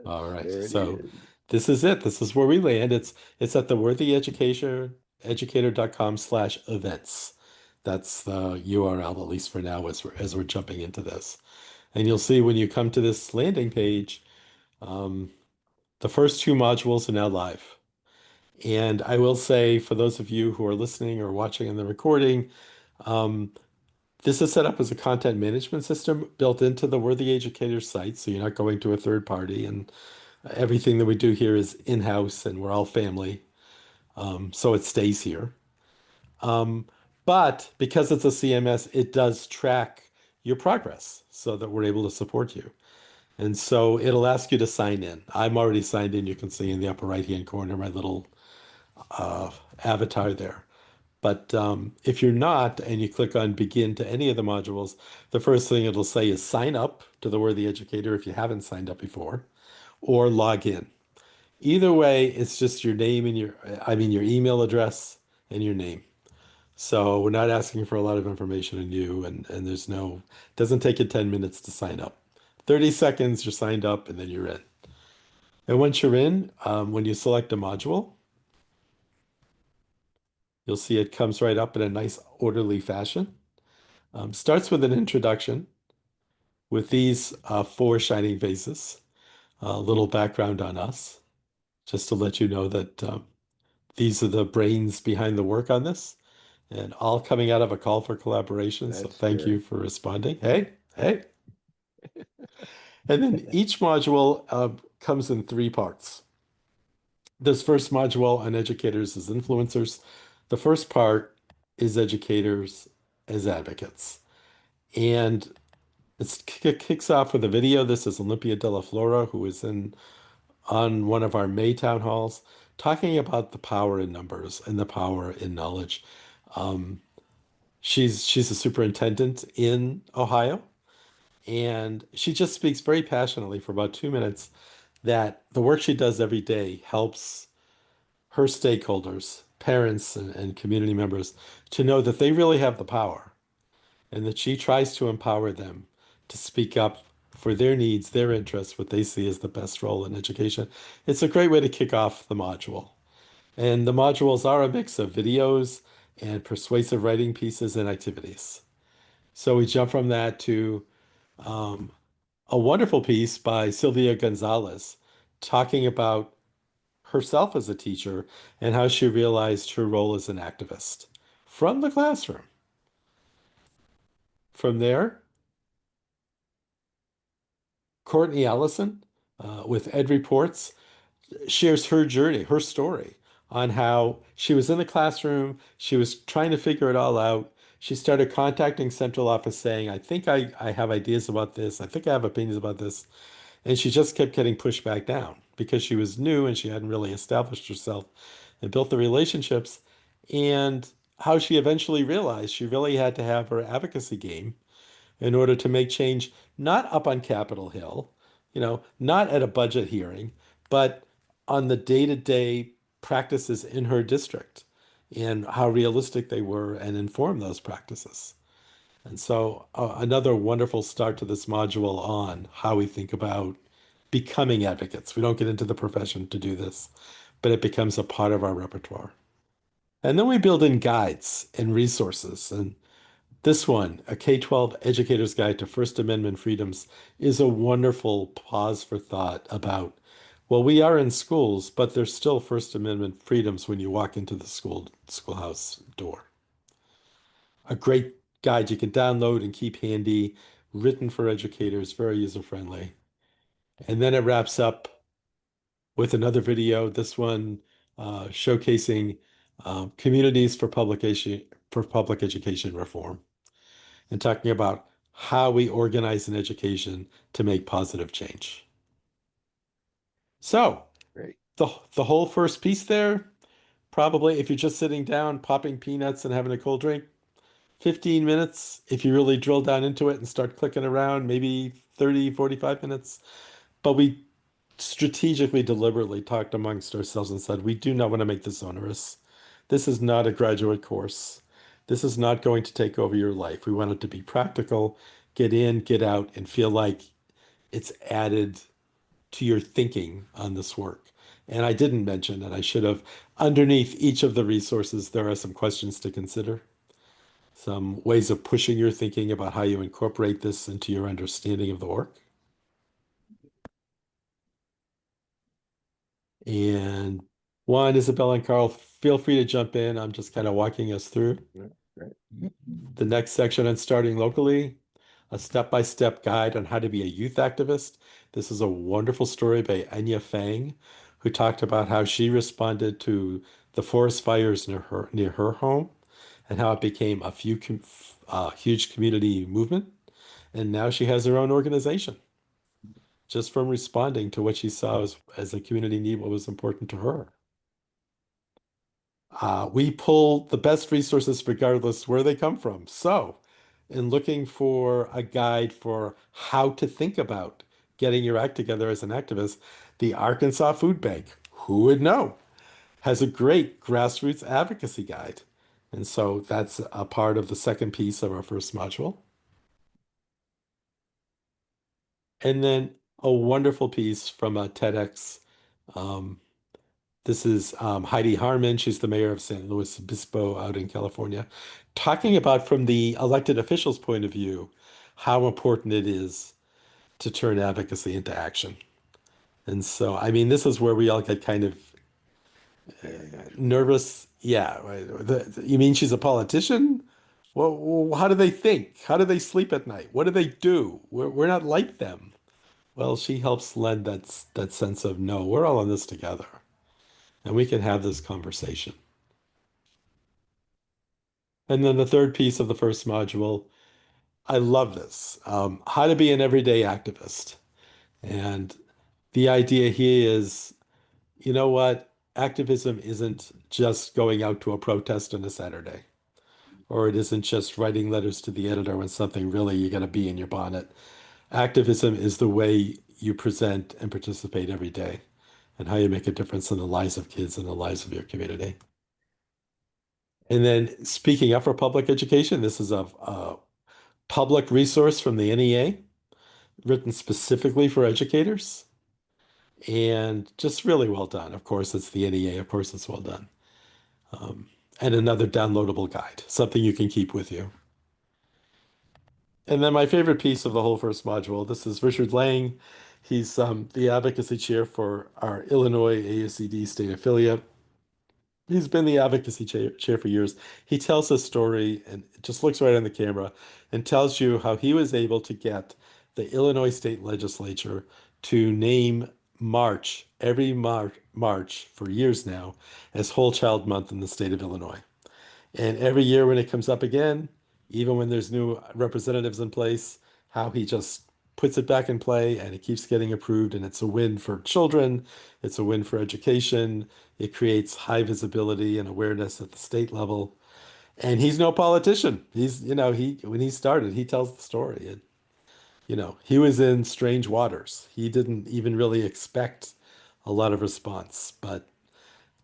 All
Yes,
right.
there it
So
is.
this is it. This is where we land. It's at the Worthy Education educator.com/events. That's the URL, at least for now, as we're jumping into this. And you'll see when you come to this landing page, um, the first two modules are now live. And I will say, for those of you who are listening or watching in the recording, um, this is set up as a content management system built into the Worthy Educator site. So you're not going to a third party, and everything that we do here is in-house and we're all family. So it stays here. Um, but because it's a CMS, it does track your progress so that we're able to support you. And so it'll ask you to sign in. I'm already signed in. You can see in the upper right-hand corner my little uh, avatar there. But if you're not, and you click on begin to any of the modules, the first thing it'll say is sign up to the Worthy Educator if you haven't signed up before, or log in. Either way, it's just your name and your email address and your name. So we're not asking for a lot of information on you, and doesn't take you 10 minutes to sign up. 30 seconds, you're signed up, and then you're in. And once you're in, when you select a module, you'll see it comes right up in a nice orderly fashion. Starts with an introduction with these four shining faces, a little background on us, just to let you know that these are the brains behind the work on this, and all coming out of a call for collaboration. So
That's
thank you
scary.
for responding. Hey, hey. And then each module comes in three parts. This first module on educators as influencers. The first part is educators as advocates. And it kicks off with a video. This is Olympia De La Flora, who is on one of our May town halls, talking about the power in numbers and the power in knowledge. Um, she's a superintendent in Ohio, and she just speaks very passionately for about 2 minutes that the work she does every day helps her stakeholders, parents and community members, to know that they really have the power and that she tries to empower them to speak up for their needs, their interests, what they see as the best role in education. It's a great way to kick off the module. And the modules are a mix of videos and persuasive writing pieces and activities. So we jump from that to um, a wonderful piece by Sylvia Gonzalez talking about herself as a teacher and how she realized her role as an activist from the classroom. From there, Courtney Allison with Ed Reports shares her journey, her story on how she was in the classroom, she was trying to figure it all out. she started contacting central office saying, I think I have ideas about this. I think I have opinions about this. And she just kept getting pushed back down because she was new and she hadn't really established herself and built the relationships. And how she eventually realized she really had to have her advocacy game in order to make change, not up on Capitol Hill, not at a budget hearing, but on the day-to-day practices in her district and how realistic they were and inform those practices. And so, another wonderful start to this module on how we think about becoming advocates. We don't get into the profession to do this, but it becomes a part of our repertoire. And then we build in guides and resources. And this one, a K-12 Educator's Guide to First Amendment Freedoms, is a wonderful pause for thought about, well, we are in schools, but there's still First Amendment freedoms when you walk into the schoolhouse door. A great guide you can download and keep handy, written for educators, very user-friendly. And then it wraps up with another video, this one showcasing communities for public education reform and talking about how we organize in education to make positive change. So
Great.
the whole first piece there, probably if you're just sitting down, popping peanuts and having a cold drink, 15 minutes. If you really drill down into it and start clicking around, maybe 30, 45 minutes. But we strategically, deliberately talked amongst ourselves and said, we do not want to make this onerous. This is not a graduate course. This is not going to take over your life. We want it to be practical, get in, get out, and feel like it's added to your thinking on this work. And I didn't mention, and I should have, underneath each of the resources, there are some questions to consider, some ways of pushing your thinking about how you incorporate this into your understanding of the work. And Juan, Isabel, and Carl, feel free to jump in. I'm just kind of walking us through.
Great.
The next section on starting locally, a step-by-step guide on how to be a youth activist. This is a wonderful story by Anya Fang, who talked about how she responded to the forest fires near her home and how it became a huge community movement. And now she has her own organization just from responding to what she saw as a community need, what was important to her. We pull the best resources regardless where they come from. So, in looking for a guide for how to think about getting your act together as an activist, the Arkansas Food Bank, who would know, has a great grassroots advocacy guide. And so that's a part of the second piece of our first module. And then a wonderful piece from a TEDx. This is Heidi Harmon. She's the mayor of San Luis Obispo out in California, talking about from the elected officials' point of view, how important it is to turn advocacy into action. And so, I mean, this is where we all get kind of nervous. Yeah. You mean she's a politician? Well, how do they think? How do they sleep at night? What do they do? We're not like them. Well, she helps lend that sense of, no, we're all in this together and we can have this conversation. And then the third piece of the first module, I love this, how to be an everyday activist. And the idea here is, you know what? Activism isn't just going out to a protest on a Saturday, or it isn't just writing letters to the editor when something really you got to be in your bonnet. Activism is the way you present and participate every day and how you make a difference in the lives of kids and the lives of your community. And then speaking up for public education, this is a public resource from the NEA written specifically for educators and just really well done. Of course, it's the NEA. Of course, it's well done. And another downloadable guide, something you can keep with you. And then my favorite piece of the whole first module, this is Richard Lang. He's the advocacy chair for our Illinois ASCD state affiliate. He's been the advocacy chair for years. He tells a story and just looks right on the camera and tells you how he was able to get the Illinois state legislature to name March, every March for years now, as Whole Child Month in the state of Illinois. And every year when it comes up again, even when there's new representatives in place, how he just puts it back in play and it keeps getting approved. And it's a win for children, it's a win for education. It creates high visibility and awareness at the state level. And he's no politician. He when he started, he tells the story. He was in strange waters. He didn't even really expect a lot of response. But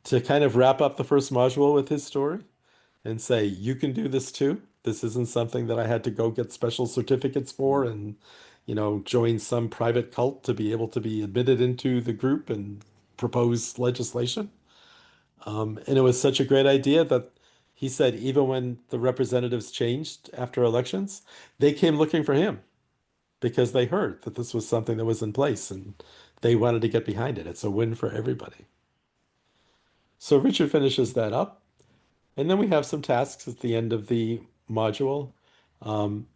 to kind of wrap up the first module with his story and say, you can do this too. This isn't something that I had to go get special certificates for and, join some private cult to be able to be admitted into the group and propose legislation. And it was such a great idea that he said even when the representatives changed after elections, they came looking for him because they heard that this was something that was in place and they wanted to get behind it. It's a win for everybody. So Richard finishes that up, and then we have some tasks at the end of the module. Um,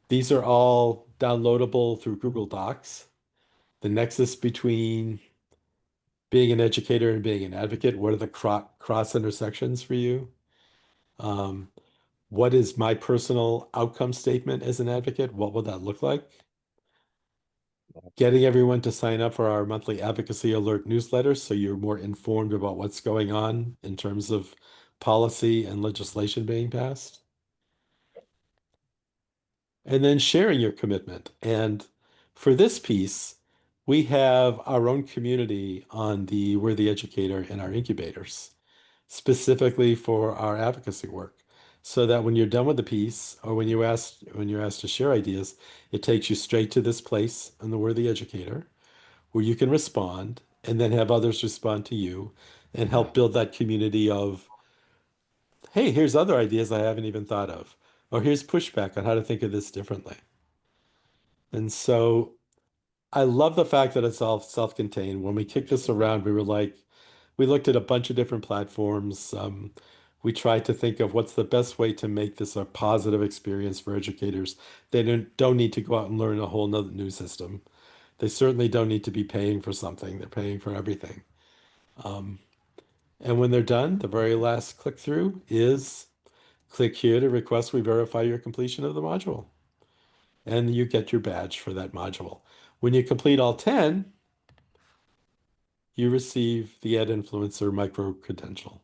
these are all downloadable through Google Docs. The nexus between being an educator and being an advocate, what are the cross intersections for you? Um, what is my personal outcome statement as an advocate? What will that look like? Getting everyone to sign up for our monthly advocacy alert newsletter so you're more informed about what's going on in terms of policy and legislation being passed. And then sharing your commitment. And for this piece, we have our own community on the We're the Educator and our incubators, specifically for our advocacy work. So that when you're done with the piece, or when you're asked to share ideas, it takes you straight to this place in the We're the Educator, where you can respond and then have others respond to you and help build that community of, hey, here's other ideas I haven't even thought of, or here's pushback on how to think of this differently. And so I love the fact that it's all self-contained. When we kicked this around, we looked at a bunch of different platforms. We tried to think of what's the best way to make this a positive experience for educators. They don't need to go out and learn a whole nother new system. They certainly don't need to be paying for something. They're paying for everything. Um, and when they're done, the very last click through is click here to request we verify your completion of the module. And you get your badge for that module. When you complete all 10, you receive the EDInfluencer micro-credential.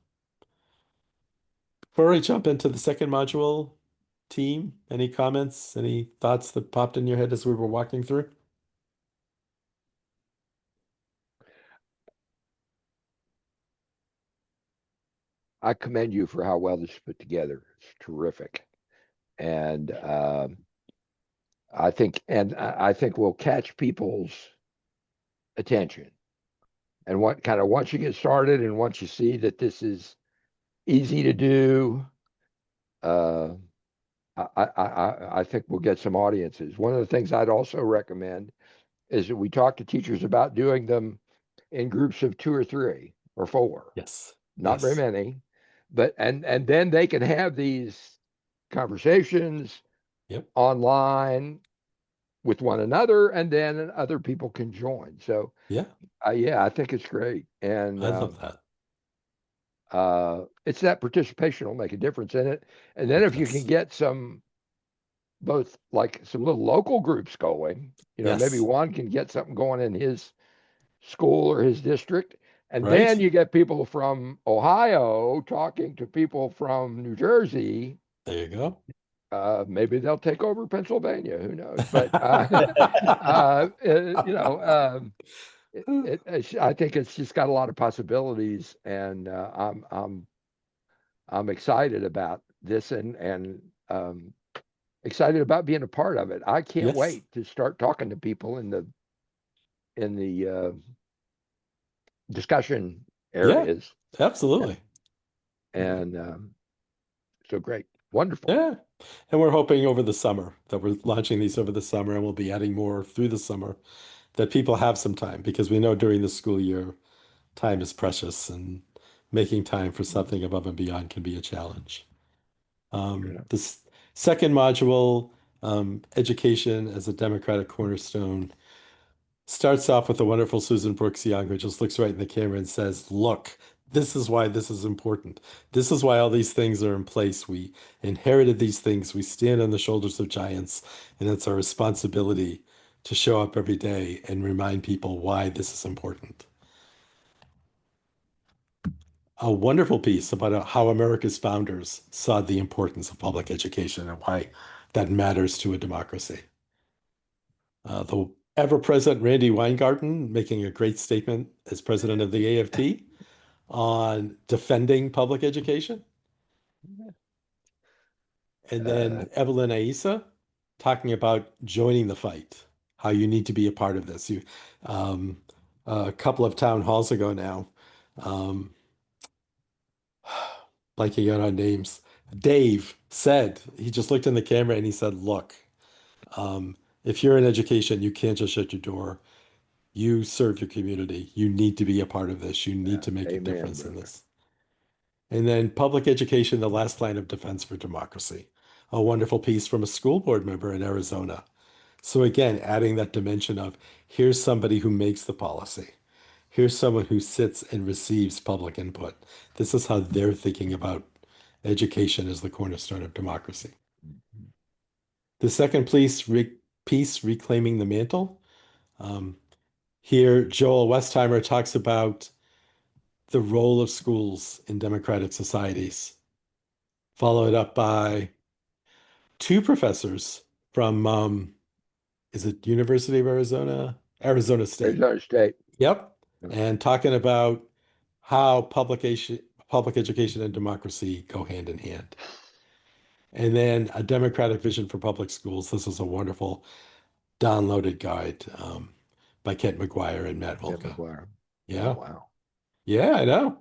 Before I jump into the second module, team, any comments, any thoughts that popped in your head as we were walking through?
I commend you for how well this is put together. It's terrific. And I think we'll catch people's attention. And once you get started and once you see that this is easy to do, uh, I think we'll get some audiences. One of the things I'd also recommend is that we talk to teachers about doing them in groups of 2 or 3 or 4,
Yes.
not very
Yes.
many, but and then they can have these conversations
Yep.
online with one another, and then other people can join. So
Yeah,
yeah, I think it's great, and
I love that.
it's that participation will make a difference in it. And then
It
if you can
does.
get both like some little local groups going, maybe
Yes.
one can get something going in his school or his district, and then
Right?
you get people from Ohio talking to people from New Jersey.
There you go.
Maybe they'll take over Pennsylvania. Who knows? But I think it's just got a lot of possibilities, and I'm excited about this, and excited about being a part of it. I can't
Yes.
wait to start talking to people in the discussion
Yeah,
areas,
absolutely.
and so great, wonderful.
Yeah. And we're hoping over the summer that we're launching these over the summer and we'll be adding more through the summer that people have some time because we know during the school year, time is precious and making time for something above and beyond can be a challenge.
Yeah.
This second module, education as a democratic cornerstone, starts off with the wonderful Susan Brooks Young, who just looks right in the camera and says, look, This is why this is important. This is why all these things are in place. We inherited these things. We stand on the shoulders of giants, and it's our responsibility to show up every day and remind people why this is important. A wonderful piece about how America's founders saw the importance of public education and why that matters to a democracy. The ever-present Randy Weingarten making a great statement as president of the AFT on defending public education. And then Evelyn Aisa talking about joining the fight, how you need to be a part of this. Um, a couple of town halls ago now, um, blanking out on names, Dave said, he just looked in the camera and he said, look, if you're in education, you can't just shut your door. You serve your community. You need to be a part of this. You need to make a difference in this. And then public education, the last line of defense for democracy. A wonderful piece from a school board member in Arizona. So again, adding that dimension of here's somebody who makes the policy. Here's someone who sits and receives public input. This is how they're thinking about education as the cornerstone of democracy. The second piece, Reclaiming the Mantle. Here, Joel Westheimer talks about the role of schools in democratic societies, followed up by two professors from, is it University of Arizona? Arizona State.
Arizona State.
Yep.
Yeah.
And talking about how public education and democracy go hand in hand. And then a democratic vision for public schools. This is a wonderful downloaded guide by Kent McGuire and Matt Volka. Yeah.
Oh, wow.
Yeah, I know.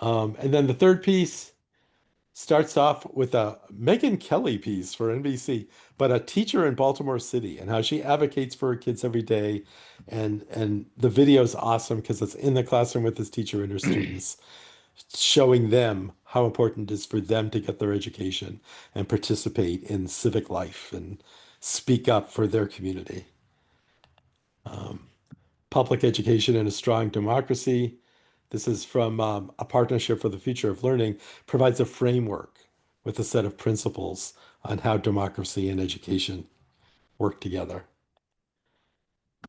And then the third piece starts off with a Megyn Kelly piece for NBC, but a teacher in Baltimore City and how she advocates for her kids every day. And the video is awesome because it's in the classroom with this teacher and her students, showing them how important it is for them to get their education and participate in civic life and speak up for their community. Public education and a strong democracy. This is from a Partnership for the Future of Learning, provides a framework with a set of principles on how democracy and education work together.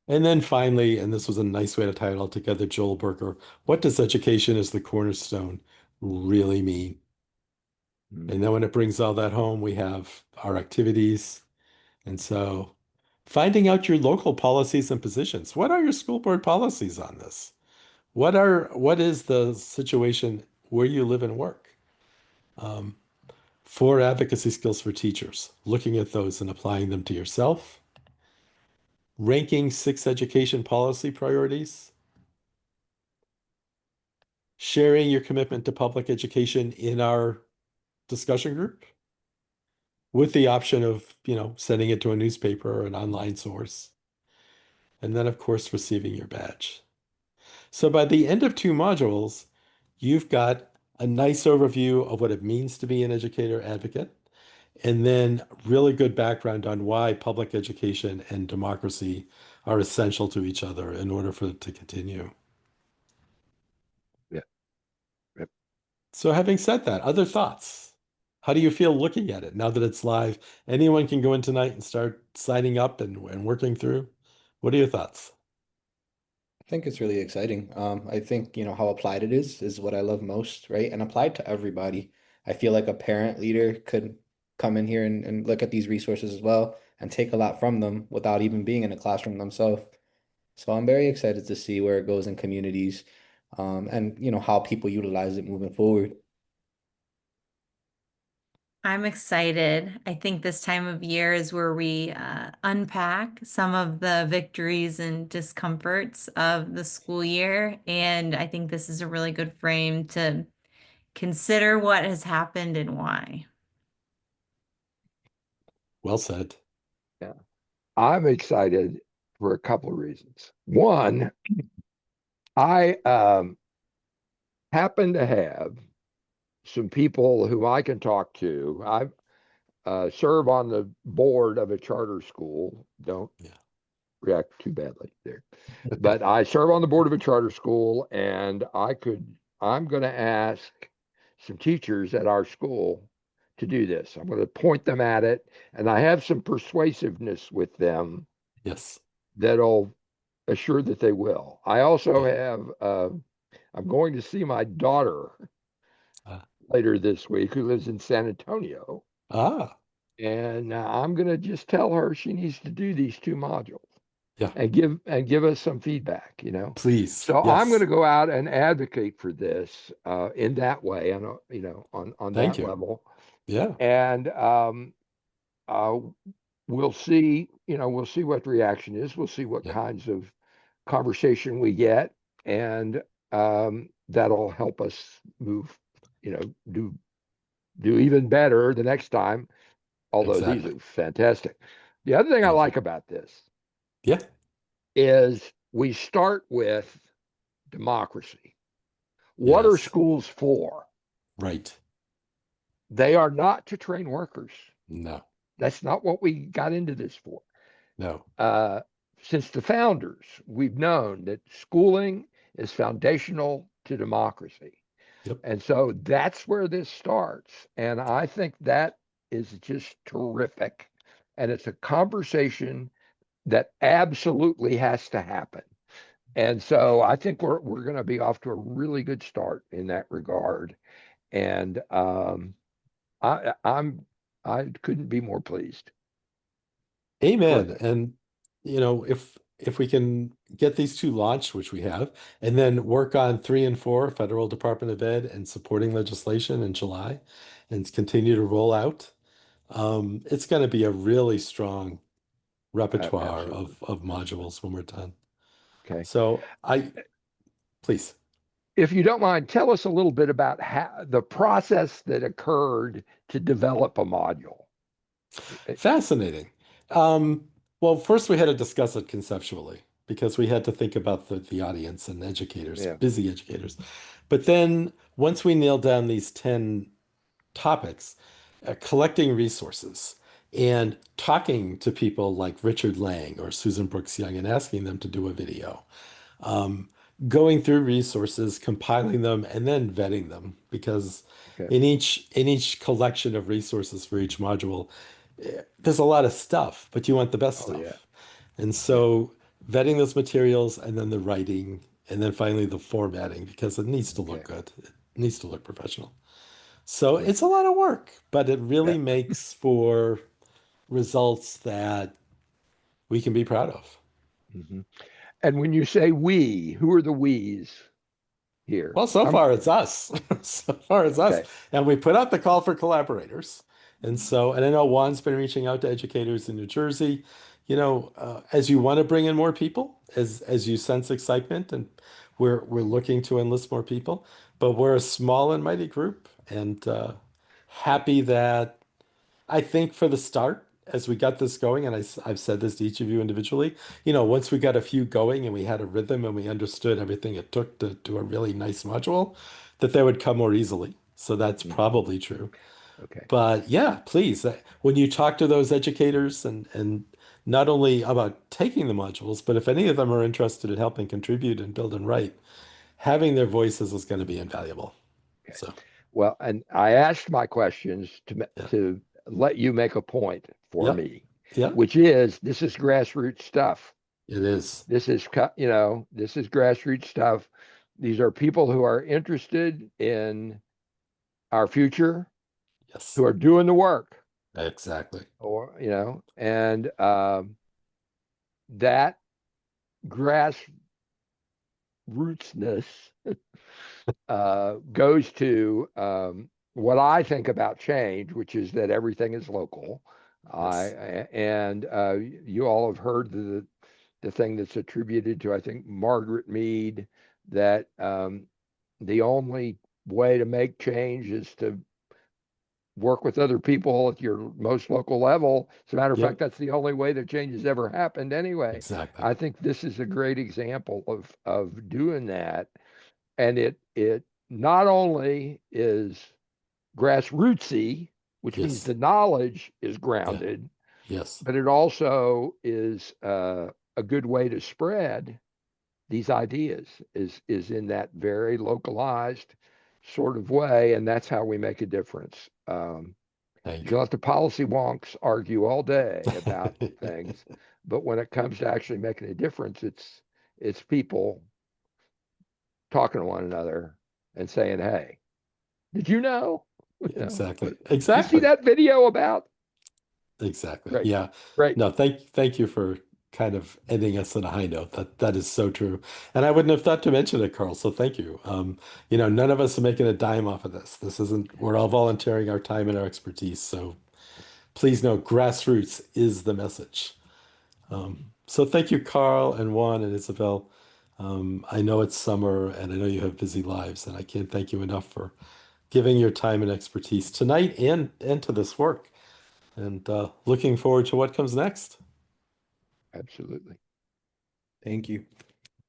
And then finally, and this was a nice way to tie it all together, Joel Berger, what does education as the cornerstone really mean? And then when it brings all that home, we have our activities. And so finding out your local policies and positions. What are your school board policies on this? What is the situation where you live and work? Four advocacy skills for teachers, looking at those and applying them to yourself. Ranking 6 education policy priorities. Sharing your commitment to public education in our discussion group with the option of, sending it to a newspaper or an online source. And then, of course, receiving your badge. So by the end of 2 modules, you've got a nice overview of what it means to be an educator advocate, and then really good background on why public education and democracy are essential to each other in order for it to continue.
Yeah. Yep.
So having said that, other thoughts? How do you feel looking at it now that it's live? Anyone can go in tonight and start signing up and working through. What are your thoughts?
I think it's really exciting. I think, how applied it is what I love most, right? And applied to everybody. I feel like a parent leader could come in here and look at these resources as well and take a lot from them without even being in a classroom themselves. So I'm very excited to see where it goes in communities, and how people utilize it moving forward.
I'm excited. I think this time of year is where we unpack some of the victories and discomforts of the school year. And I think this is a really good frame to consider what has happened and why.
Well said.
Yeah. I'm excited for a couple of reasons. One, I happen to have some people who I can talk to. I serve on the board of a charter school. Don't react too badly there. But I serve on the board of a charter school, and I could I'm going to ask some teachers at our school to do this. I'm going to point them at it, and I have some persuasiveness with them
Yes.
that'll assure that they will. I also
Okay.
have, I'm going to see my daughter
Uh,
later this week who lives in San Antonio.
ah,
And I'm going to just tell her she needs to do these 2 modules
yeah.
and give us some feedback, you know.
Please.
So I'm going
Yes.
to go out and advocate for this in that way, and you know, on
Thank
that
you.
level.
Yeah.
And uh, we'll see, you know, we'll see what the reaction is. We'll see what
Yeah.
kinds of conversation we get, and that'll help us move, you know, do even better the next time. Although these
Exactly.
are fantastic. The other thing I
Thank you.
like about this
Yeah.
is we start with democracy. What are
Yes.
schools for?
Right.
They are not to train workers.
No.
That's not what we got into this for.
No.
Uh, since the founders, we've known that schooling is foundational to democracy.
Yep.
And so that's where this starts. And I think that is just terrific. And it's a conversation that absolutely has to happen. And so I think we're going to be off to a really good start in that regard. And I couldn't be more pleased.
Amen.
Terrific.
And if we can get these 2 launched, which we have, and then work on 3 and 4, Federal Department of Ed and supporting legislation in July, and continue to roll out, it's going to be a really strong repertoire
Absolutely.
of
Absolutely.
modules when we're done.
Okay.
So please.
If you don't mind, tell us a little bit about how the process that occurred to develop a module.
Fascinating. Um, well, first we had to discuss it conceptually because we had to think about the audience and educators,
Yeah.
busy educators. But then once we nailed down these 10 topics, collecting resources and talking to people like Richard Lang or Susan Brooks Young and asking them to do a video, um, going through resources, compiling them, and then vetting them because
Okay.
in each collection of resources for each module, there's a lot of stuff, but you want the best
Oh yeah.
stuff. And
Yeah.
so vetting those materials and then the writing and then finally the formatting because it needs to look
Okay.
good. It needs to look professional. So
Yeah.
it's a lot of work, but it
Yeah.
really makes for results that we can be proud of.
Hmm. And when you say we, who are the we's here?
Well, so far it's us. So far it's us.
Okay.
And we put out the call for collaborators. And I know Juan's been reaching out to educators in New Jersey. As you want to bring in more people, as you sense excitement, and we're looking to enlist more people, but we're a small and mighty group, and happy that I think for the start, as we got this going, and I've said this to each of you individually, once we got a few going and we had a rhythm and we understood everything it took to do a really nice module, that they would come more easily. So that's
Hmm.
probably true.
Okay.
But yeah, please, when you talk to those educators and not only about taking the modules, but if any of them are interested in helping contribute and build and write, having their voices is going to be invaluable.
Okay.
So
Well, and I asked my questions
yeah,
to let you make a point for
yeah,
me,
yeah,
which is this is grassroots stuff.
it is.
This is this is grassroots stuff. These are people who are interested in our future,
Yes,
who are doing the work,
exactly.
or and that grassrootsness goes to what I think about change, which is that everything is local.
Yes.
And you all have heard the thing that's attributed to, I think, Margaret Mead, that the only way to make change is to work with other people at your most local level. As a matter of fact,
Yep.
that's the only way that change has ever happened anyway.
Exactly.
I think this is a great example of doing that. And it not only is grassrootsy, which means
Yes.
the knowledge is
Yeah.
grounded,
Yes.
but it also is a good way to spread these ideas is in that very localized sort of way, and that's how we make a difference. You
Thank
can let the policy wonks argue all day about things, but when it comes to actually making a difference, it's people talking to one another and saying, "Hey, did you know? You know,
Exactly.
did you see
Exactly.
that video about?"
Exactly.
Great,
Yeah.
great.
No, thank you for kind of ending us on a high note. That is so true. And I wouldn't have thought to mention it, Carl, so thank you. None of us are making a dime off of this. This isn't, we're all volunteering our time and our expertise. So please know grassroots is the message. So thank you, Carl and Juan and Isabel. I know it's summer and I know you have busy lives, and I can't thank you enough for giving your time and expertise tonight and to this work. And looking forward to what comes next.
Absolutely.
Thank you.